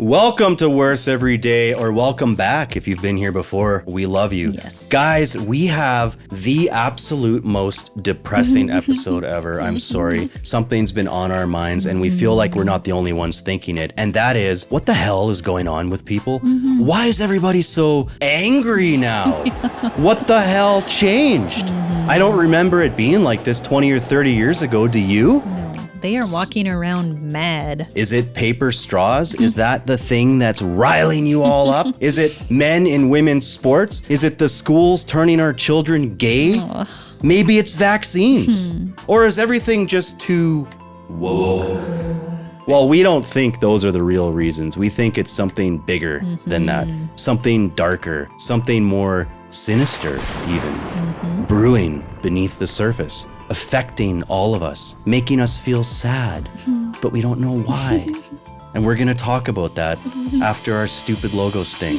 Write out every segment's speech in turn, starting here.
Welcome to Worse Every Day, or welcome back if you've been here before. We love you. Yes. Guys, we have the absolute most depressing episode ever. I'm sorry. Something's been on our minds and we feel like we're not the only ones thinking it. And that is, what the hell is going on with people? Why is everybody so angry now? What the hell changed? I don't remember it being like this 20 or 30 years ago. Do you? They are walking around mad. Is it paper straws? Is that the thing that's riling you all up? Is it men in women's sports? Is it the schools turning our children gay? Maybe it's vaccines. Or is everything just too woke? Well, we don't think those are the real reasons. We think it's something bigger than that. Something darker, something more sinister even, brewing beneath the surface, affecting all of us, making us feel sad, but we don't know why. And we're gonna talk about that after our stupid logo sting.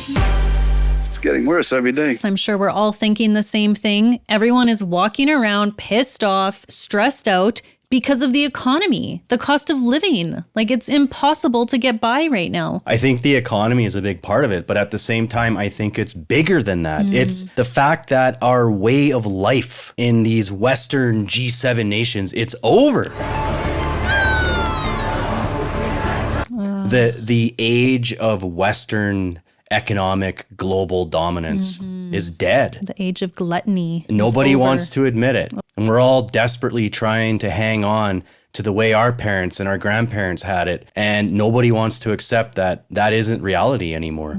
It's getting worse every day. So I'm sure we're all thinking the same thing. Everyone is walking around pissed off, stressed out because of the economy, the cost of living. Like, it's impossible to get by right now. I think the economy is a big part of it, but at the same time, I think it's bigger than that. It's the fact that our way of life in these Western G7 nations, it's over. The age of Western economic global dominance is dead. The age of gluttony. Nobody wants to admit it. And we're all desperately trying to hang on to the way our parents and our grandparents had it. And nobody wants to accept that that isn't reality anymore.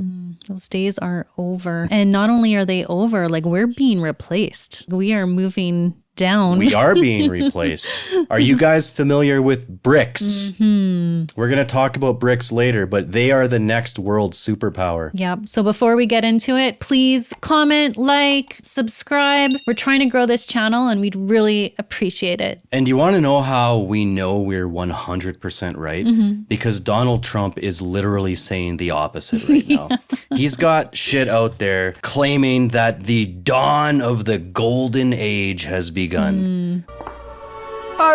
Those days are over. And not only are they over, like, we're being replaced. We are moving down. We are being replaced. Are you guys familiar with BRICS? We're going to talk about BRICS later, but they are the next world superpower. Yeah. So before we get into it, please comment, like, subscribe. We're trying to grow this channel and we'd really appreciate it. And you want to know how we know we're 100% right? Because Donald Trump is literally saying the opposite right now. He's got shit out there claiming that the dawn of the golden age has begun. I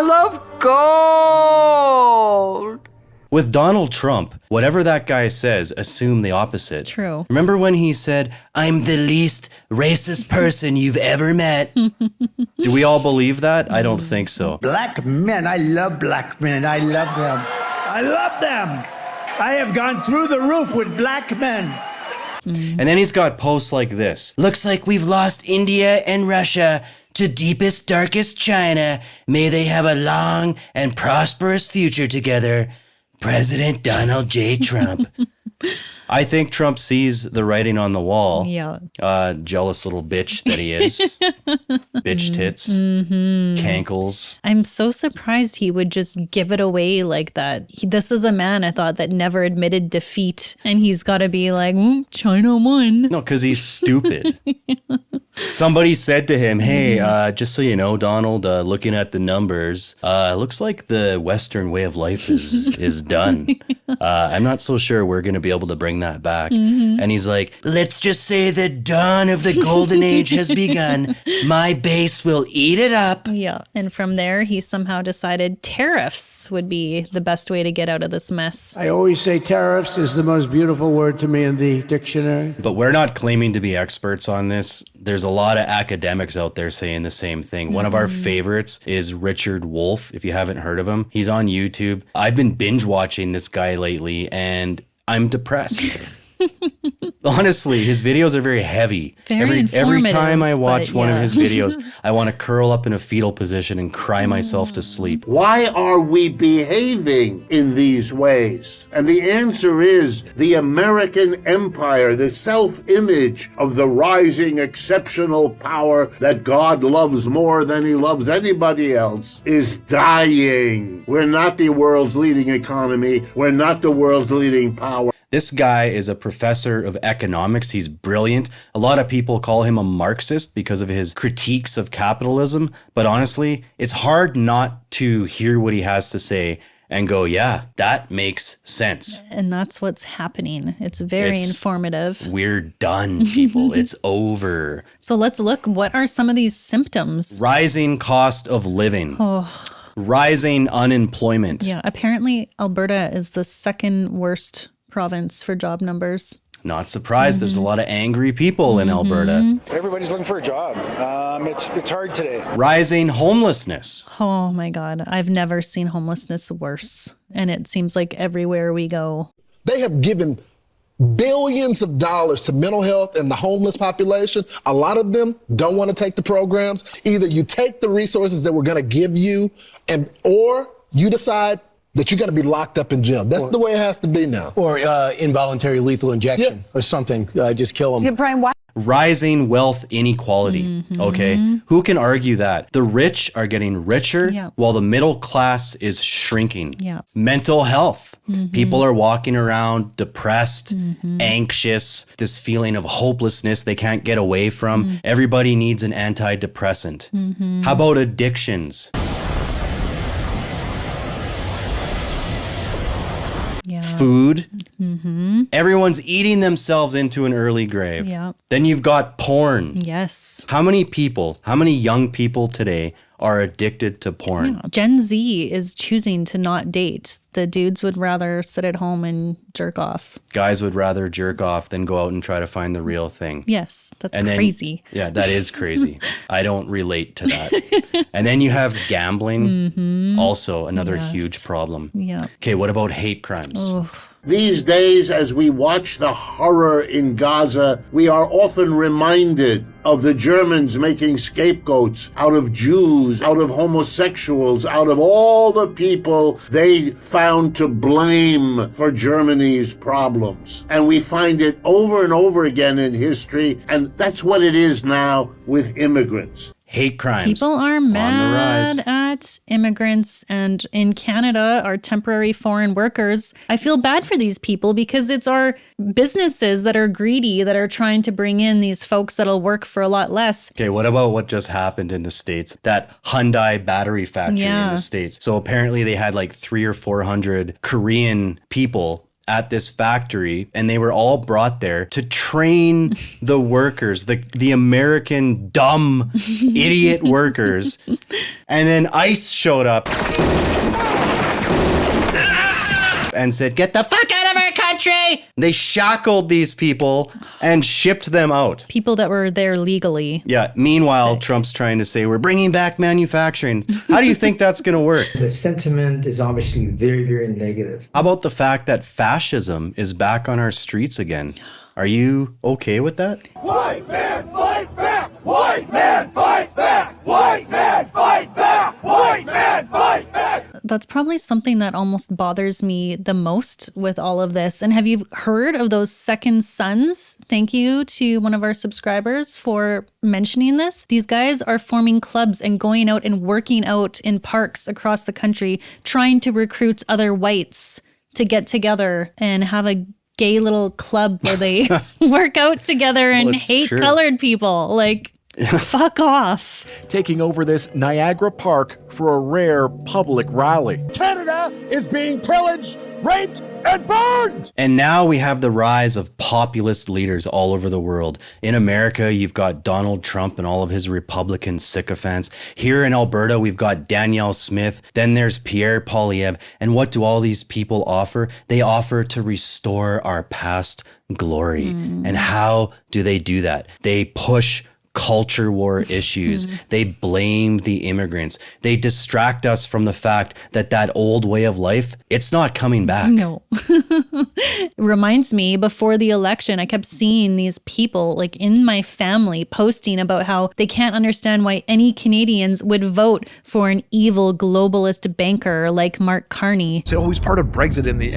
love gold. With Donald Trump, whatever that guy says, assume the opposite. True. Remember when he said, "I'm the least racist person you've ever met"? Do we all believe that? I don't think so. Black men. I love black men. I love them. I love them. I have gone through the roof with black men. And then he's got posts like this. "Looks like we've lost India and Russia to deepest, darkest China. May they have a long and prosperous future together. President Donald J. Trump." I think Trump sees the writing on the wall. Yeah. Jealous little bitch that he is. Bitch tits. Cankles. I'm so surprised he would just give it away like that. This is a man, I thought, that never admitted defeat. And he's got to be like, China won. No, because he's stupid. Somebody said to him, "Hey, just so you know, Donald, looking at the numbers, looks like the Western way of life is done. I'm not so sure we're going to be able to bring that back." And he's like, "Let's just say the dawn of the golden age has begun. My base will eat it up." Yeah. And from there, he somehow decided tariffs would be the best way to get out of this mess. I always say tariffs is the most beautiful word to me in the dictionary. But we're not claiming to be experts on this. There's a lot of academics out there saying the same thing. One of our favorites is Richard Wolff, if you haven't heard of him. He's on YouTube. I've been binge watching this guy lately and I'm depressed. Honestly, his videos are very heavy. Very every time I informative, watch but one of yeah. his videos, I want to curl up in a fetal position and cry myself to sleep. Why are we behaving in these ways? And the answer is the American empire, the self-image of the rising exceptional power that God loves more than he loves anybody else, is dying. We're not the world's leading economy. We're not the world's leading power. This guy is a professor of economics. He's brilliant. A lot of people call him a Marxist because of his critiques of capitalism. But honestly, it's hard not to hear what he has to say and go, yeah, that makes sense. And that's what's happening. It's very informative. We're done, people. It's over. So let's look. What are some of these symptoms? Rising cost of living. Rising unemployment. Yeah, apparently Alberta is the second worst province for job numbers. Not surprised. There's a lot of angry people in Alberta. Everybody's looking for a job. It's hard today. Rising homelessness. Oh my God. I've never seen homelessness worse. And it seems like everywhere we go. They have given billions of dollars to mental health and the homeless population. A lot of them don't want to take the programs. Either you take the resources that we're going to give you or you decide that you're going to be locked up in jail. That's the way it has to be now. Or involuntary lethal injection or something. Just kill them. Yeah, Brian, why? Rising wealth inequality. Okay. Who can argue that? The rich are getting richer while the middle class is shrinking. Mental health. People are walking around depressed, anxious, this feeling of hopelessness they can't get away from. Everybody needs an antidepressant. How about addictions? Food. Everyone's eating themselves into an early grave. Then you've got porn. Yes. How many young people today are addicted to porn? Gen Z is choosing to not date. The dudes would rather sit at home and jerk off. Guys would rather jerk off than go out and try to find the real thing. Yes, that's crazy. Yeah, that is crazy. I don't relate to that. And then you have gambling, also another huge problem. Okay, what about hate crimes? These days, as we watch the horror in Gaza, we are often reminded of the Germans making scapegoats out of Jews, out of homosexuals, out of all the people they found to blame for Germany's problems. And we find it over and over again in history, and that's what it is now with immigrants. Hate crimes. People are mad at immigrants, and in Canada, our temporary foreign workers. I feel bad for these people because it's our businesses that are greedy that are trying to bring in these folks that'll work for a lot less. Okay, what about what just happened in the States? That Hyundai battery factory in the States. So apparently they had like 300 or 400 Korean people at this factory, and they were all brought there to train the workers, the American dumb idiot workers. And then ICE showed up and said, "Get the fuck out of our country!" They shackled these people and shipped them out. People that were there legally. Yeah. Meanwhile, Trump's trying to say, we're bringing back manufacturing. How do you think that's going to work? The sentiment is obviously very, very negative. How about the fact that fascism is back on our streets again? Are you okay with that? White man, fight back! White man, fight back! White man, fight back! White man, fight back! That's probably something that almost bothers me the most with all of this. And have you heard of those second sons? Thank you to one of our subscribers for mentioning this. These guys are forming clubs and going out and working out in parks across the country, trying to recruit other whites to get together and have a gay little club where they work out together and hate colored people. Like, fuck off. Taking over this Niagara Park for a rare public rally. Canada is being pillaged, raped, and burned! And now we have the rise of populist leaders all over the world. In America, you've got Donald Trump and all of his Republican sycophants. Here in Alberta, we've got Danielle Smith. Then there's Pierre Poilievre. And what do all these people offer? They offer to restore our past glory. And how do they do that? They push culture war issues. They blame the immigrants. They distract us from the fact that that old way of life, it's not coming back. No. It reminds me, before the election, I kept seeing these people like in my family posting about how they can't understand why any Canadians would vote for an evil globalist banker like Mark Carney. So he's part of Brexit in the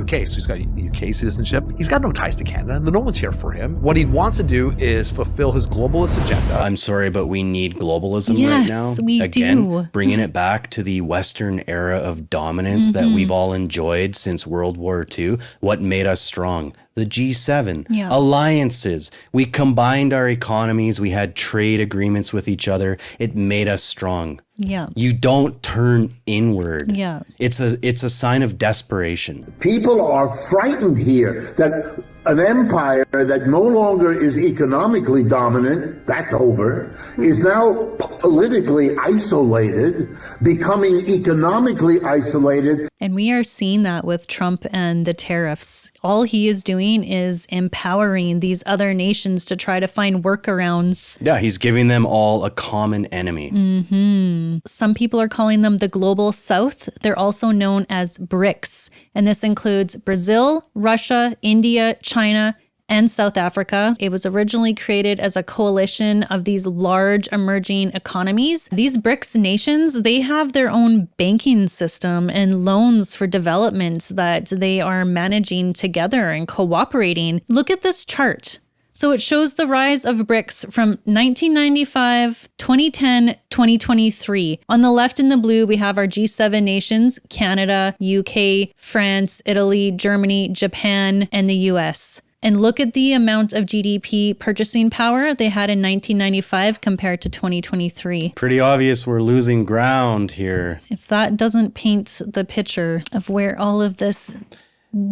UK, so he's got UK citizenship. He's got no ties to Canada. No one's here for him. What he wants to do is fulfill his globalist agenda. I'm sorry, but we need globalism right now. Yes, we do. Bringing it back to the Western era of dominance that we've all enjoyed since World War II. What made us strong? The G7, alliances. We combined our economies. We had trade agreements with each other. It made us strong. Yeah. You don't turn inward. Yeah. It's a sign of desperation. People are frightened here that an empire that no longer is economically dominant, that's over, is now politically isolated, becoming economically isolated. And we are seeing that with Trump and the tariffs. All he is doing is empowering these other nations to try to find workarounds. Yeah, he's giving them all a common enemy. Mm-hmm. Some people are calling them the Global South. They're also known as BRICS. And this includes Brazil, Russia, India, China, and South Africa. It was originally created as a coalition of these large emerging economies. These BRICS nations, they have their own banking system and loans for development that they are managing together and cooperating. Look at this chart. So it shows the rise of BRICS from 1995, 2010, 2023. On the left in the blue, we have our G7 nations, Canada, UK, France, Italy, Germany, Japan, and the US. And look at the amount of GDP purchasing power they had in 1995 compared to 2023. Pretty obvious we're losing ground here. If that doesn't paint the picture of where all of this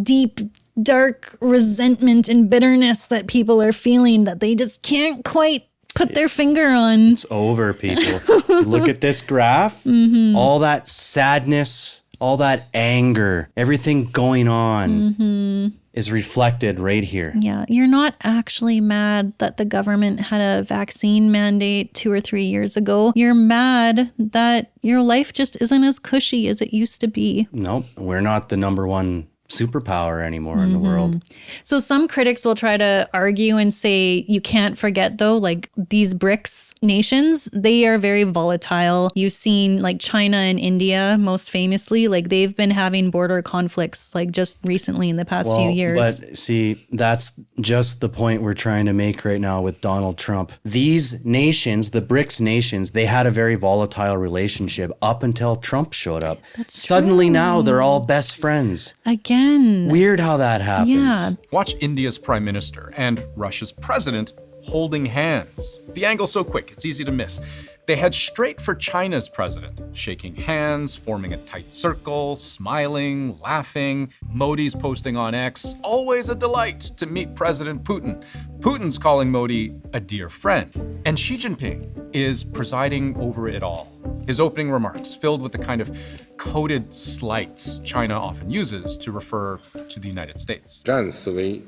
deep, dark resentment and bitterness that people are feeling that they just can't quite put their finger on. It's over, people. Look at this graph. Mm-hmm. All that sadness, all that anger, everything going on is reflected right here. Yeah, you're not actually mad that the government had a vaccine mandate 2 or 3 years ago. You're mad that your life just isn't as cushy as it used to be. Nope, we're not the number one superpower anymore in the world. So some critics will try to argue and say you can't forget though, like these BRICS nations, they are very volatile. You've seen like China and India most famously, like they've been having border conflicts like just recently in the past few years. But see, that's just the point we're trying to make right now with Donald Trump. These nations, the BRICS nations, they had a very volatile relationship up until Trump showed up. Suddenly now they're all best friends. Again. Weird how that happens. Yeah. Watch India's prime minister and Russia's president holding hands. The angle's so quick, it's easy to miss. They head straight for China's president, shaking hands, forming a tight circle, smiling, laughing. Modi's posting on X, always a delight to meet President Putin. Putin's calling Modi a dear friend. And Xi Jinping is presiding over it all. His opening remarks filled with the kind of coded slights China often uses to refer to the United States. 战思维、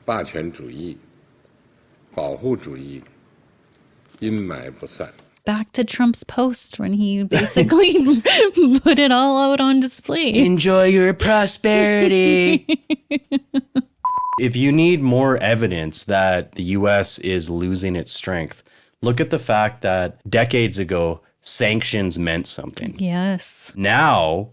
霸权主义、保护主义 阴霾不散. Back to Trump's post when he basically put it all out on display. Enjoy your prosperity. If you need more evidence that the US is losing its strength, look at the fact that decades ago, sanctions meant something. Yes. Now,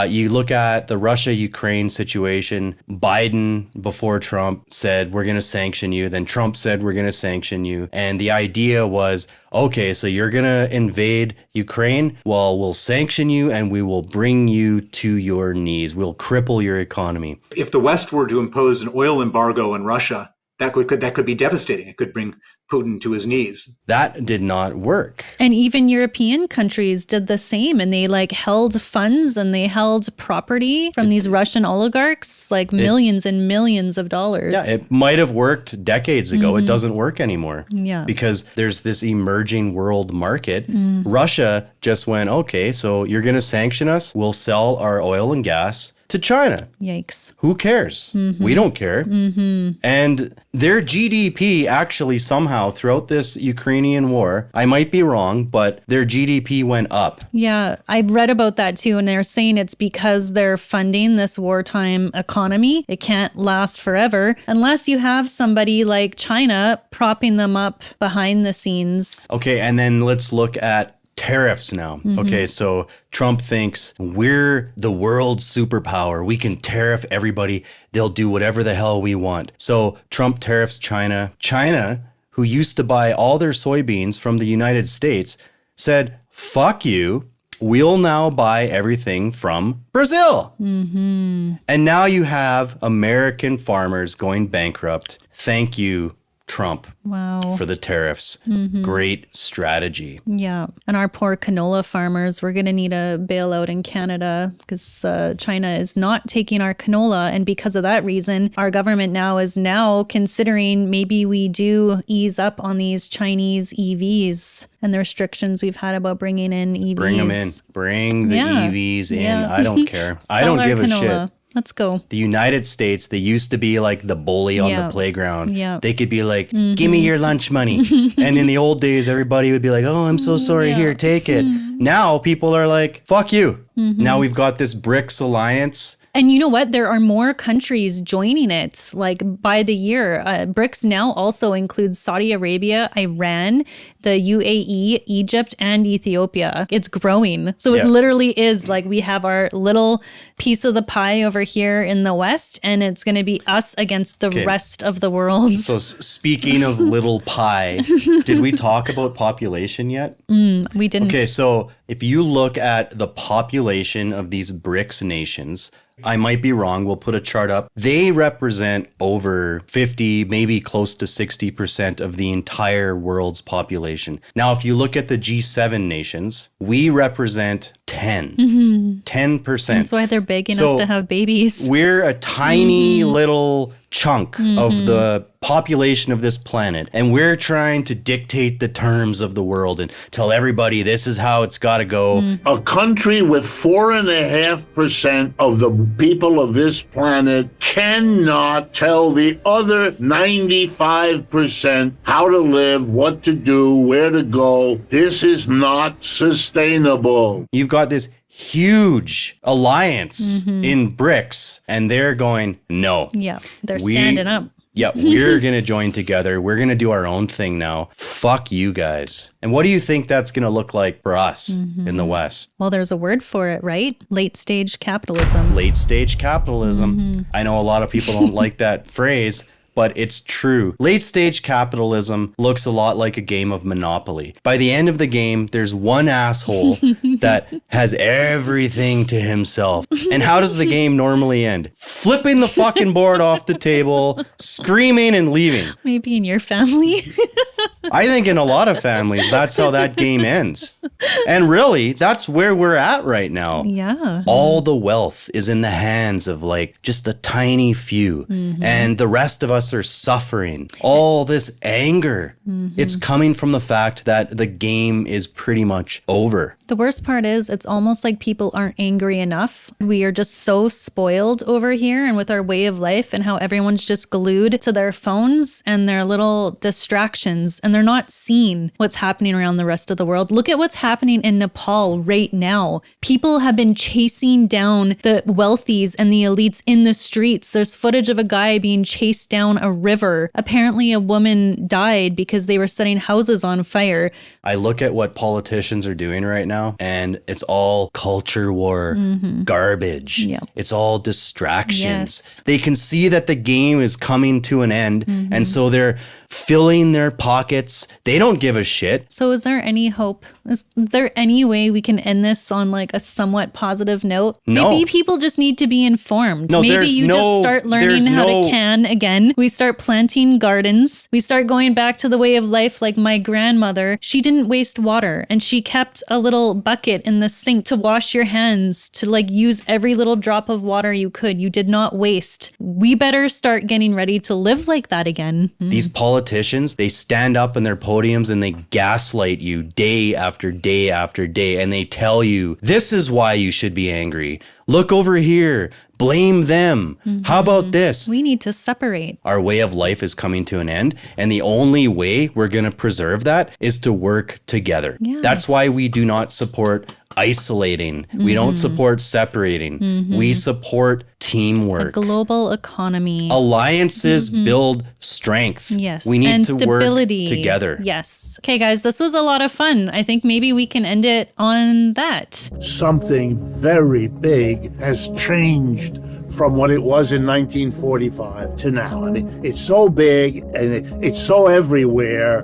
you look at the Russia-Ukraine situation. Biden, before Trump, said, we're going to sanction you. Then Trump said, we're going to sanction you. And the idea was, okay, so you're going to invade Ukraine? Well, we'll sanction you and we will bring you to your knees. We'll cripple your economy. If the West were to impose an oil embargo on Russia, that could be devastating. It could bring Putin to his knees. That did not work. And even European countries did the same. And they like held funds and they held property from these Russian oligarchs, like millions and millions of dollars. Yeah, it might have worked decades ago. It doesn't work anymore. Yeah. Because there's this emerging world market. Russia just went, okay, so you're going to sanction us. We'll sell our oil and gas to China. Yikes. Who cares? We don't care. And their GDP actually somehow throughout this Ukrainian war, I might be wrong, but their GDP went up. Yeah, I've read about that too. And they're saying it's because they're funding this wartime economy. It can't last forever unless you have somebody like China propping them up behind the scenes. Okay, and then let's look at tariffs now. Okay, so Trump thinks we're the world's superpower. We can tariff everybody. They'll do whatever the hell we want. So Trump tariffs China. China, who used to buy all their soybeans from the United States, said, fuck you. We'll now buy everything from Brazil. And now you have American farmers going bankrupt. Thank you, Trump Wow. for the tariffs. Great strategy. Yeah. And our poor canola farmers, we're going to need a bailout in Canada because China is not taking our canola. And because of that reason, our government now is considering maybe we do ease up on these Chinese EVs and the restrictions we've had about bringing in EVs. Bring them in. Bring the EVs in. I don't care. I don't give a shit. Let's go. The United States, they used to be like the bully on the playground. Yeah. They could be like, give me your lunch money. And in the old days, everybody would be like, oh, I'm so sorry. Here, take it. Now people are like, fuck you. Now we've got this BRICS alliance. And you know what? There are more countries joining it, like by the year. BRICS now also includes Saudi Arabia, Iran, the UAE, Egypt, and Ethiopia. It's growing. So it literally is like we have our little piece of the pie over here in the West, and it's going to be us against the rest of the world. So speaking of little pie, did we talk about population yet? We didn't. Okay, so if you look at the population of these BRICS nations, I might be wrong. We'll put a chart up. They represent over 50, maybe close to 60% of the entire world's population. Now, if you look at the G7 nations, we represent 10%. That's why they're begging us to have babies. We're a tiny little chunk of the population of this planet, and we're trying to dictate the terms of the world and tell everybody this is how it's got to go. A country with 4.5% of the people of this planet cannot tell the other 95% how to live, what to do, where to go. This is not sustainable. You've got this huge alliance in BRICS, and they're going, no. Yeah, they're standing up. Yeah, we're going to join together. We're going to do our own thing now. Fuck you guys. And what do you think that's going to look like for us in the West? Well, there's a word for it, right? Late stage capitalism. Late stage capitalism. I know a lot of people don't like that phrase, but it's true. Late stage capitalism looks a lot like a game of Monopoly. By the end of the game, there's one asshole that has everything to himself. And how does the game normally end? Flipping the fucking board off the table, screaming and leaving. Maybe in your family. I think in a lot of families, that's how that game ends. And really, that's where we're at right now. Yeah. All the wealth is in the hands of like just a tiny few. And the rest of us are suffering. All this anger, it's coming from the fact that the game is pretty much over. The worst part is it's almost like people aren't angry enough. We are just so spoiled over here and with our way of life and how everyone's just glued to their phones and their little distractions, and they're not seeing what's happening around the rest of the world. Look at what's happening in Nepal right now. People have been chasing down the wealthies and the elites in the streets. There's footage of a guy being chased down a river. Apparently a woman died because they were setting houses on fire. I look at what politicians are doing right now, and it's all culture war garbage. Yeah. It's all distractions. Yes. They can see that the game is coming to an end, and so they're filling their pockets. They don't give a shit. So is there any hope? Is there any way we can end this on like a somewhat positive note? No. Maybe people just need to be informed. No, Maybe you just start learning how to can again. We start planting gardens. We start going back to the way of life like my grandmother. She didn't waste water, and she kept a little bucket in the sink to wash your hands, to like use every little drop of water you could. You did not waste. We better start getting ready to live like that again. These politicians, they stand up in their podiums and they gaslight you day after day after day, and they tell you, this is why you should be angry. Look over here. Blame them. How about this? We need to separate. Our way of life is coming to an end, and the only way we're going to preserve that is to work together. Yes. That's why we do not support isolating. We don't support separating. We support teamwork. A global economy. Alliances build strength. Yes. We need and to stability. work together. Yes. Okay, guys, this was a lot of fun. I think maybe we can end it on that. Something very big has changed from what it was in 1945 to now. I mean, it's so big and it's so everywhere.